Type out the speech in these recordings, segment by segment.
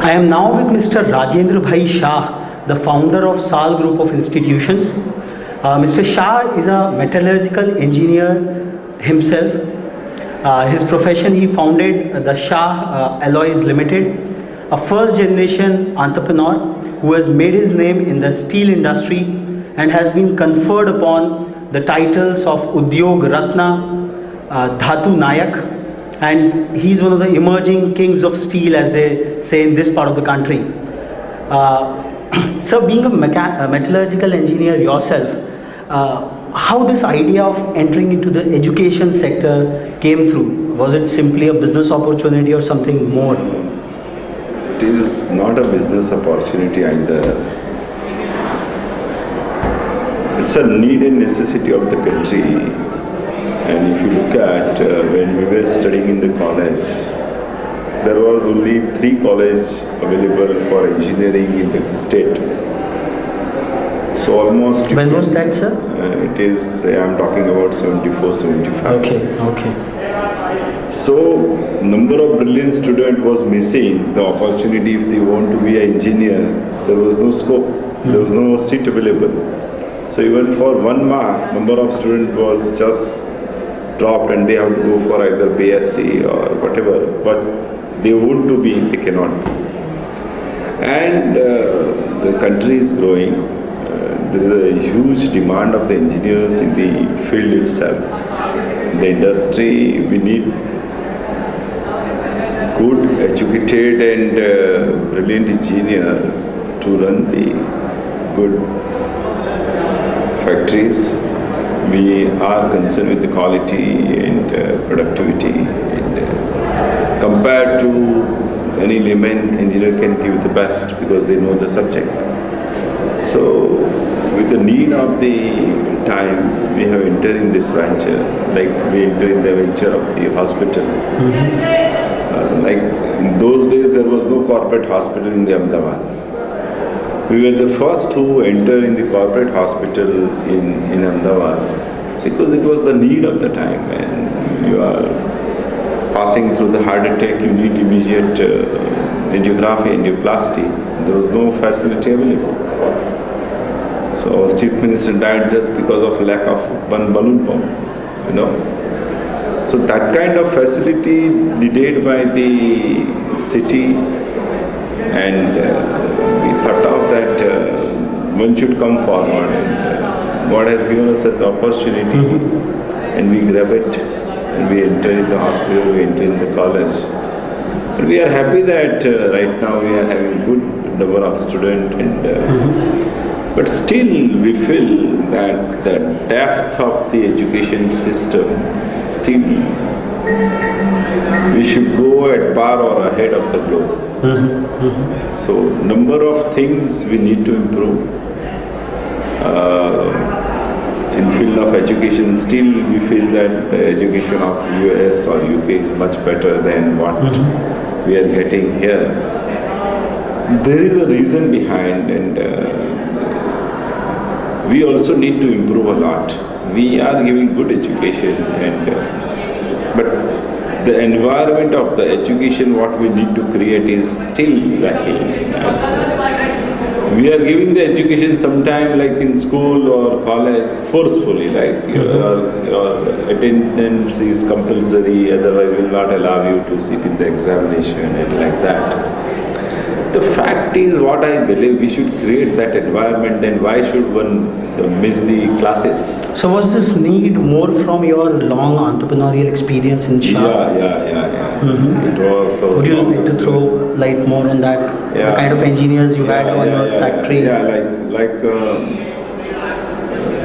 I am now with Mr. Rajendra Bhai Shah, the founder of SAL Group of Institutions. Mr. Shah is a metallurgical engineer himself. His profession, he founded the Shah Alloys Limited, a first generation entrepreneur who has made his name in the steel industry and has been conferred upon the titles of Udyog Ratna, Dhatu Nayak, and he's one of the emerging kings of steel, as they say in this part of the country. So being a metallurgical engineer yourself, how this idea of entering into the education sector came through? Was it simply a business opportunity or something more? It is not a business opportunity either. It's a need and necessity of the country. And if you look at when we were studying in the college, there was only 3 colleges available for engineering in the state. So almost... When was that, sir? It is, I'm talking about 74, 75. Okay. So number of brilliant students was missing the opportunity. If they want to be an engineer, there was no scope, there was no seat available. So even for 1 mark, number of students was just dropped and they have to go for either becasue or whatever, but they want to be, they cannot be. And the country is growing. There is a huge demand of the engineers in the field itself. In the industry, we need good, educated and brilliant engineer to run the good factories. We are concerned with the quality and productivity, and compared to any layman, engineer can give the best because they know the subject. So with the need of the time, we have entered in this venture, like we entered in the venture of the hospital. Like in those days there was no corporate hospital in the Ahmedabad. We were the first to enter in the corporate hospital in Ahmedabad because it was the need of the time. When you are passing through the heart attack, you need immediate angiography, angioplasty. There was no facility available. So our Chief Minister died just because of lack of one balloon pump, you know. So that kind of facility needed by the city, and we thought of that one should come forward, and God has given us such opportunity, and we grab it, and we enter in the hospital, we enter in the college. And we are happy that right now we are having good number of students, and but still we feel that the depth of the education system, still we should go at par or ahead of the globe. So number of things we need to improve. In field of education, still we feel that the education of US or UK is much better than what we are getting here. There is a reason behind, and we also need to improve a lot. We are giving good education, and but the environment of the education what we need to create is still lacking. We are giving the education sometime like in school or college forcefully, like your attendance is compulsory, otherwise will not allow you to sit in the examination and like that. The fact is, what I believe, we should create that environment, and why should one miss the classes? So was this need more from your long entrepreneurial experience in Shah? Yeah. It was. Would you like to throw light more on that? Yeah. The kind of engineers you had on your factory?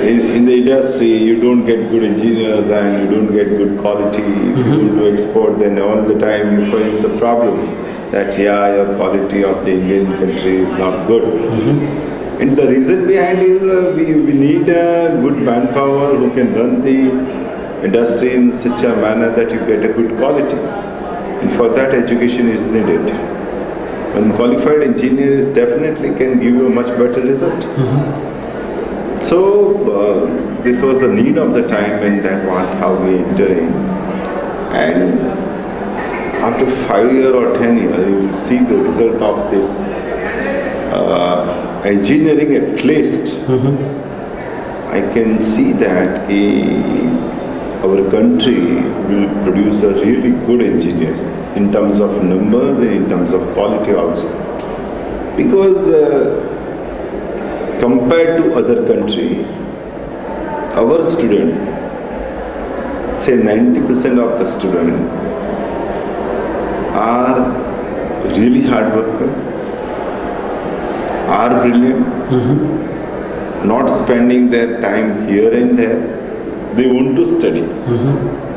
In the industry, you don't get good engineers, and you don't get good quality. If you want to export, then all the time you face a problem that your quality of the Indian country is not good. And the reason behind is we need a good manpower who can run the industry in such a manner that you get a good quality. And for that, education is needed. When qualified engineers definitely can give you a much better result. So this was the need of the time, and that was how we entered in. And after 5 years or 10 years, you will see the result of this engineering at least. I can see that our country will produce a really good engineers in terms of numbers and in terms of quality also. Because compared to other country, our student, say 90% of the student are really hard worker, are brilliant, not spending their time here and there. They want to study.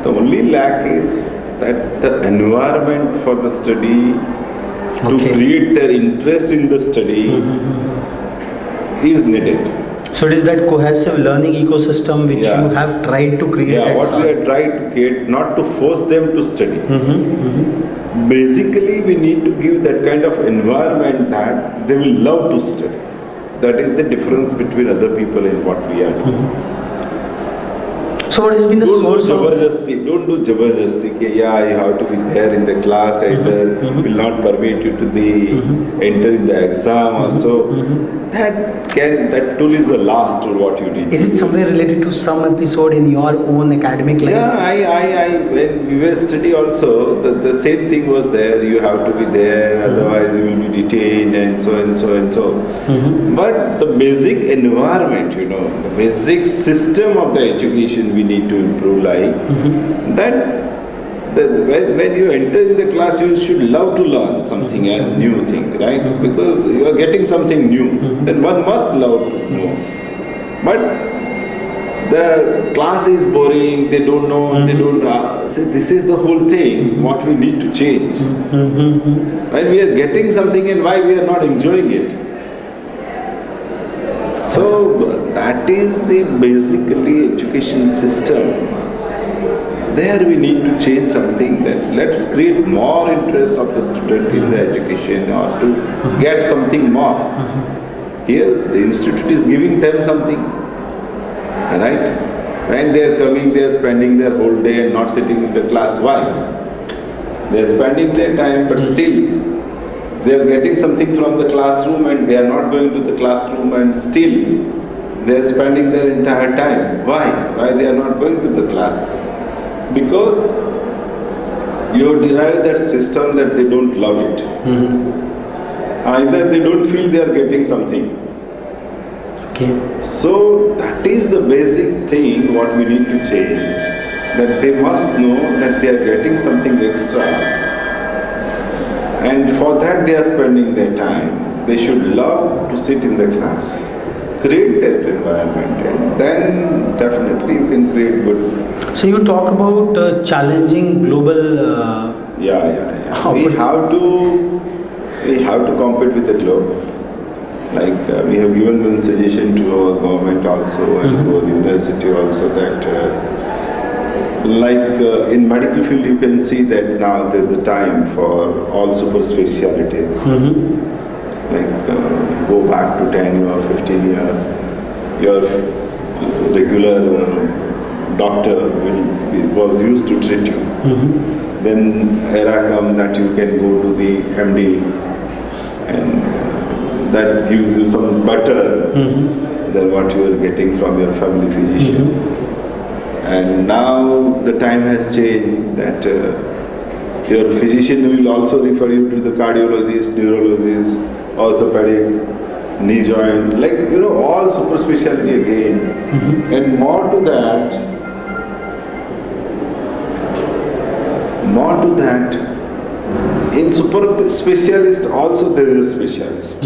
The only lack is that the environment for the study to create their interest in the study is needed. So it is that cohesive learning ecosystem which you have tried to create. Yeah, what we have tried to create, not to force them to study. Basically, we need to give that kind of environment that they will love to study. That is the difference between other people and what we are doing. So what has been the source of... Don't do jabardasti. You have to be there in the class, either will not permit you to enter in the exam or so. That tool is the last tool what you need. Is it somewhere related to some episode in your own academic life? Yeah, when we were study also, the same thing was there. You have to be there, otherwise you will be detained and so and so and so. But the basic environment, the basic system of the education we need to improve, like when you enter in the class, you should love to learn something and new thing, right? Because you are getting something new, then one must love to know. But the class is boring, they don't know, they don't see, this is the whole thing, what we need to change. When we are getting something and why we are not enjoying it. So that is the basically education system. There we need to change something, that let's create more interest of the student in the education or to get something more. Here the institute is giving them something, right? When they are coming, they are spending their whole day and not sitting in the class. Why? They are spending their time, but still they are getting something from the classroom and they are not going to the classroom, and still they are spending their entire time. Why? Why they are not going to the class? Because you have derived that system that they don't love it. Either they don't feel they are getting something. So that is the basic thing what we need to change. That they must know that they are getting something extra. And for that they are spending their time. They should love to sit in the class. Create that environment, and then definitely you can create good. So you talk about challenging global... We have to compete with the globe. Like we have given one suggestion to our government also and to our university also that in medical field you can see that now there is a time for all super specialties. Go back to 10 or 15 years, your regular doctor was used to treat you. Then era come that you can go to the MD, and that gives you some better than what you are getting from your family physician. And now the time has changed that your physician will also refer you to the cardiologist, neurologist, orthopedic, knee joint, all super specialty again. And more to that, in super specialist also there is a specialist.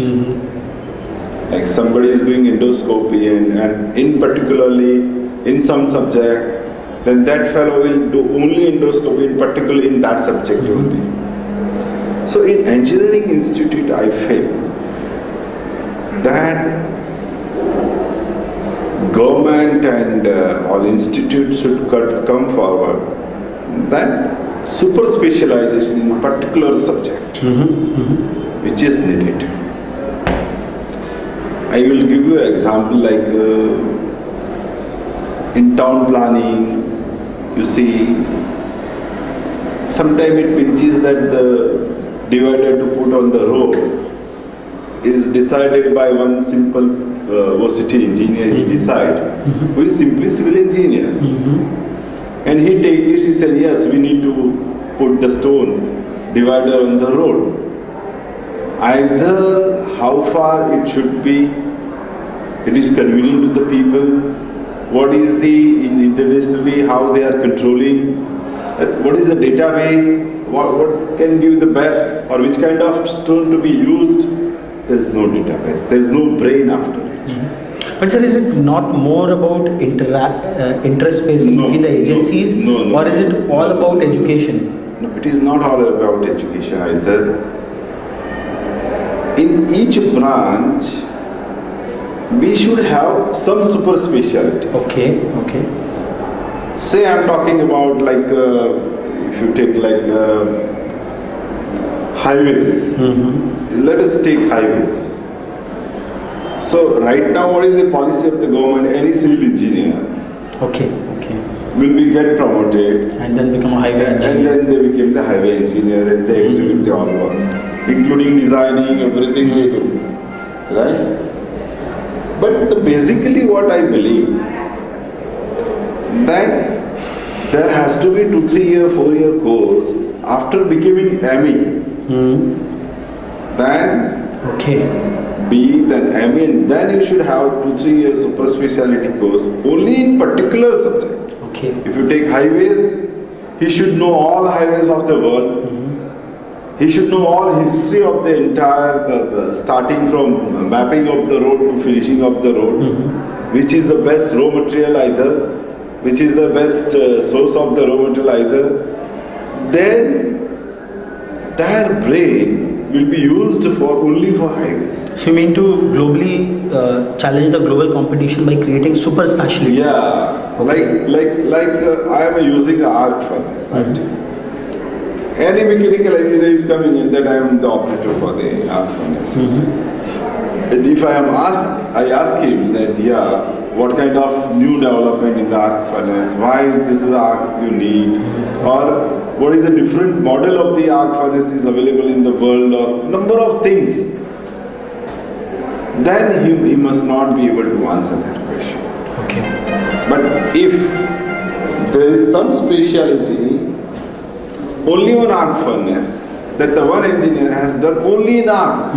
Like somebody is doing endoscopy and in particularly in some subject, then that fellow will do only endoscopy, particularly in that subject only. So in engineering institute, I feel that government and all institutes should come forward that super specialization in particular subject which is needed. I will give you an example like in town planning, you see sometimes it pinches that the divider to put on the road is decided by one simple OCT engineer, he decide, who is simply civil engineer. And he take this, he said, yes, we need to put the stone divider on the road. Either how far it should be, it is convenient to the people, what is the, internationally, how they are controlling, what is the database, what can give the best, or which kind of stone to be used. There is no database, there is no brain after it. But sir, is it not more about interest between the agencies, or is it all about education? No, it is not all about education either. In each branch, we should have some super specialty. Okay. Say I am talking about like, if you take like highways. Let us take highways. So right now, what is the policy of the government? Any civil engineer will be get promoted and then become a highway engineer. And then they become the highway engineer and they execute the all works, including designing, everything they do. Right? But basically what I believe, that there has to be 2-3 year, 4-year course after becoming ME. Then B, then ME, and then you should have 2-3 year super specialty course only in particular subject. If you take highways, he should know all highways of the world. He should know all history of the entire, starting from mapping of the road to finishing of the road, which is the best raw material either, which is the best source of the raw material either. Then their brain will be used only for highways. So you mean to globally challenge the global competition by creating super specialties? Yeah, like I am using an arc furnace, right? Any mechanical engineer is coming in that I am the operator for the arc furnaces. And if I ask him that, what kind of new development in the arc furnace, why this is the arc you need, or what is the different model of the arc furnace is available in the world, or number of things, then he must not be able to answer that question. But if there is some speciality only on arc furnace, that the one engineer has done only in arc,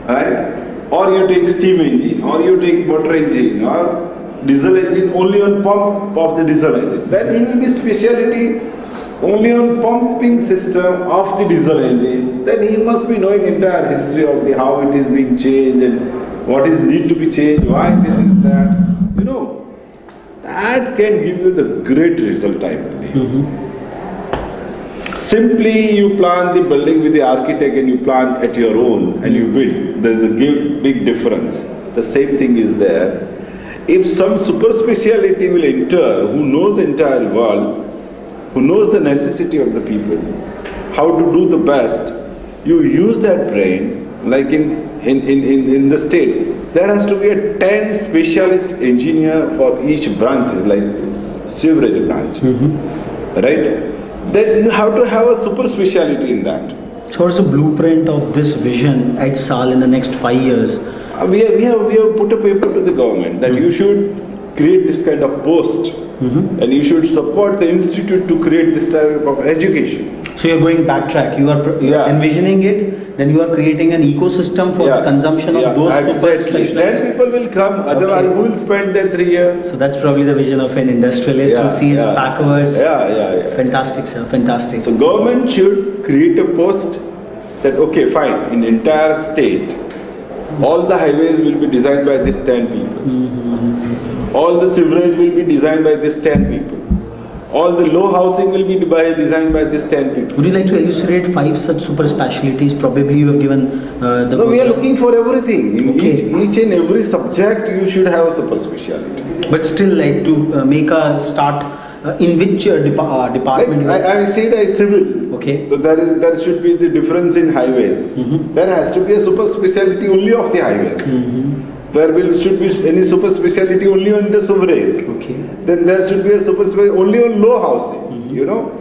right? Or you take steam engine, or you take motor engine, or diesel engine only on pump of the diesel engine. Then he will be speciality only on pumping system of the diesel engine. Then he must be knowing entire history of the how it is being changed and what is need to be changed, why this is that. You know, that can give you the great result, I believe. Simply you plan the building with the architect and you plan at your own and you build. There is a big difference. The same thing is there. If some super speciality will enter, who knows the entire world, who knows the necessity of the people, how to do the best, you use that brain. Like in the state, there has to be a 10 specialist engineer for each branch, like sewerage branch, right? Then you have to have a super speciality in that. So what's the blueprint of this vision at SAL in the next 5 years? We have put a paper to the government that you should create this kind of post and you should support the institute to create this type of education. So you're going backtrack, you are envisioning it, then you are creating an ecosystem for the consumption of those super specialists. Then people will come, otherwise who will spend their 3 years? So that's probably the vision of an industrialist who sees backwards. Fantastic, sir, fantastic. So government should create a post that, okay, fine, in entire state, all the highways will be designed by these 10 people. All the sewerage will be designed by these 10 people. All the low housing will be designed by these 10 people. Would you like to elucidate 5 such super specialties? Probably you have given the... No, we are looking for everything. In each and every subject you should have a super speciality. But still, like to make a start, in which department? Like I said I civil. Okay. So there should be the difference in highways. There has to be a super speciality only of the highways. There should be any super speciality only on the sewerage. Okay. Then there should be a super speciality only on low housing. You know.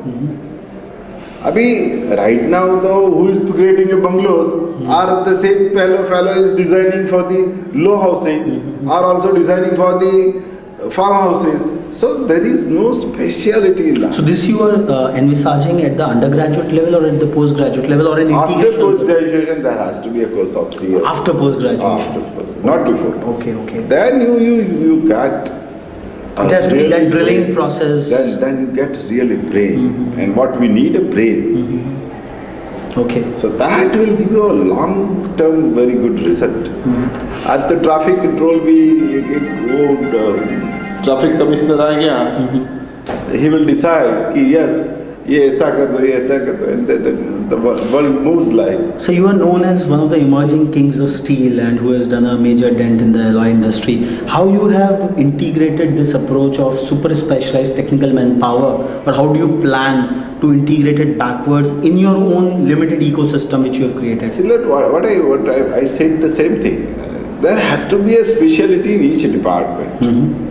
Abhi, right now though, who is creating a bungalows are the same fellow is designing for the low housing, are also designing for the farmhouses. So there is no speciality in that. So this you are envisaging at the undergraduate level or at the postgraduate level or in After integration? post-graduation, there has to be a course of 3 years. After postgraduation. Not before. Okay. Then you get. It has to be that drilling process. Then you get really brain, and what we need a brain. Okay. So that will give you a long-term very good result. At the traffic control, traffic commissioner आ गया, he will decide कि yes, ये ऐसा कर दो, and the world moves like. So you are known as one of the emerging kings of steel and who has done a major dent in the alloy industry. How you have integrated this approach of super specialized technical manpower, or how do you plan to integrate it backwards in your own limited ecosystem which you have created? See, look, what I said the same thing. There has to be a specialty in each department.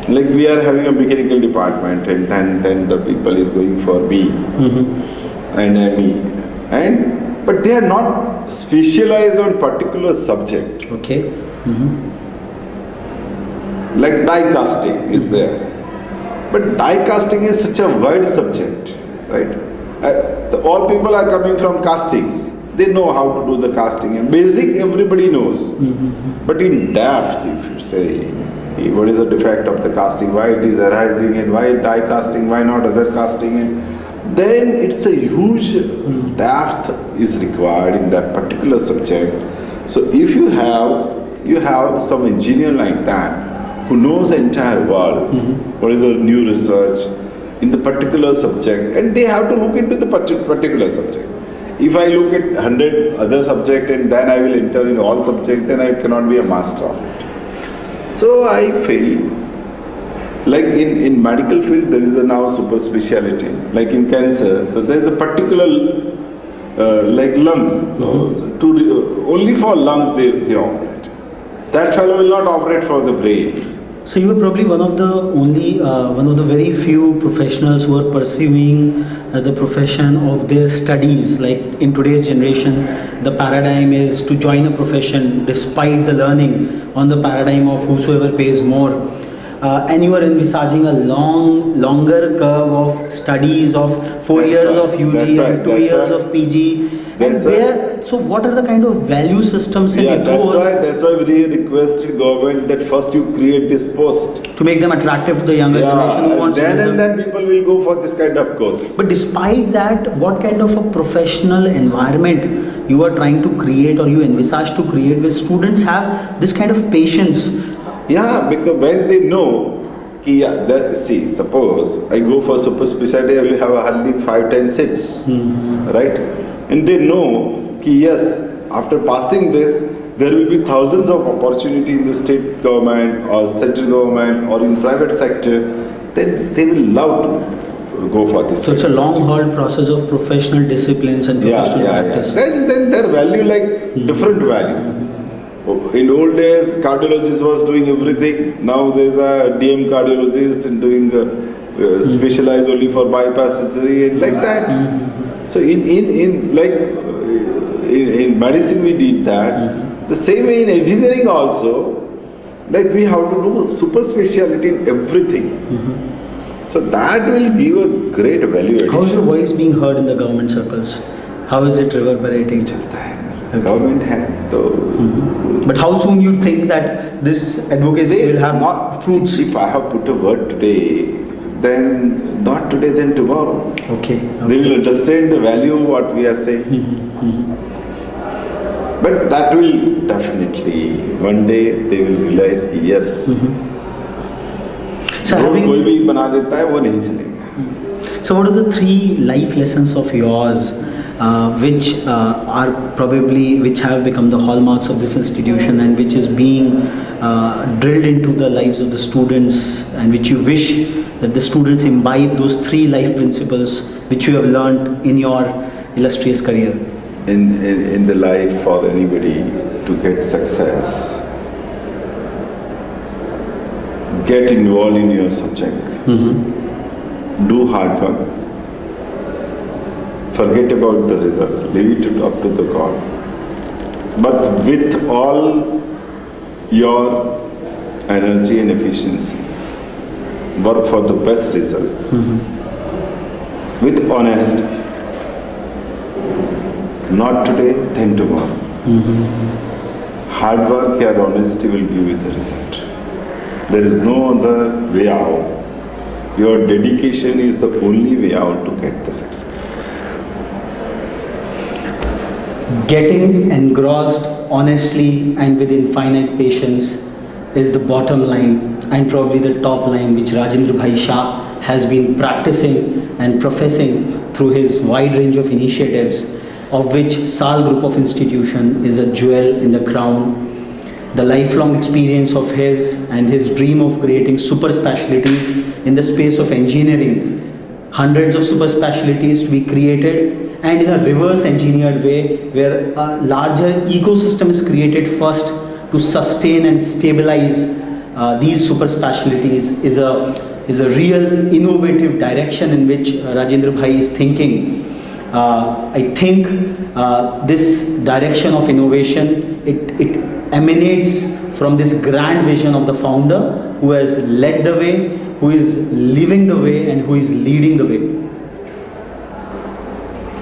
Like we are having a mechanical department, and then the people is going for B and ME, but they are not specialized on particular subject. Okay. Like die casting is there, but die casting is such a wide subject, right? All people are coming from castings. They know how to do the casting, and basic everybody knows. But in depth, if you say, what is the defect of the casting, why it is arising, and why die casting, why not other casting, and then it's a huge depth is required in that particular subject. So if you have some engineer like that who knows the entire world, what is the new research in the particular subject, and they have to look into the particular subject. If I look at 100 other subjects and then I will enter in all subjects, then I cannot be a master of it. So I feel like in medical field there is a now super speciality. Like in cancer, so there is a particular like lungs. Only for lungs they operate. That fellow will not operate for the brain. So you are probably one of the very few professionals who are pursuing the profession of their studies. Like in today's generation, the paradigm is to join a profession despite the learning on the paradigm of whosoever pays more. And you are envisaging a longer curve of studies of 4 years of UG and 2 years of PG. So what are the kind of value systems and that's why we requested government that first you create this post to make them attractive to the younger generation who wants and then people will go for this kind of course. But despite that, what kind of a professional environment you are trying to create or you envisage to create where students have this kind of patience? Yeah, because when they know, see, suppose I go for super specialty, I will have hardly 5-10 seats, right? And they know, yes, after passing this, there will be thousands of opportunity in the state government or central government or in private sector. Then they will love to go for this. So it's a long haul process of professional disciplines and professional practice. Then their value like different value. In old days, cardiologist was doing everything. Now there is a DM cardiologist and doing specialized only for bypass surgery and like that. So in medicine we did that. The same way in engineering also, like we have to do super speciality in everything. So that will give a great value addition. How is your voice being heard in the government circles? How is it reverberating? Government has But how soon you think that this advocacy will have fruits? If I have put a word today, then not today, then tomorrow. Okay. They will understand the value of what we are saying. But that will definitely, one day they will realize, yes. So कोई भी बना देता है वो नहीं चलेगा. So what are the 3 life lessons of yours which have become the hallmarks of this institution and which is being drilled into the lives of the students, and which you wish that the students imbibe those 3 life principles which you have learned in your illustrious career? In the life for anybody to get success, get involved in your subject, do hard work, forget about the result, leave it up to the God. But with all your energy and efficiency, work for the best result. With honesty. Not today, then tomorrow. Hard work and honesty will give you the result. There is no other way out. Your dedication is the only way out to get the success. Getting engrossed honestly and with infinite patience is the bottom line and probably the top line which Rajendra Bhai Shah has been practicing and professing through his wide range of initiatives, of which SAL Group of Institution is a jewel in the crown. The lifelong experience of his and his dream of creating super specialties in the space of engineering, hundreds of super specialties to be created, and in a reverse engineered way where a larger ecosystem is created first to sustain and stabilize these super specialties is a real innovative direction in which Rajendra Bhai is thinking. I think this direction of innovation, it emanates from this grand vision of the founder who has led the way, who is living the way, and who is leading the way.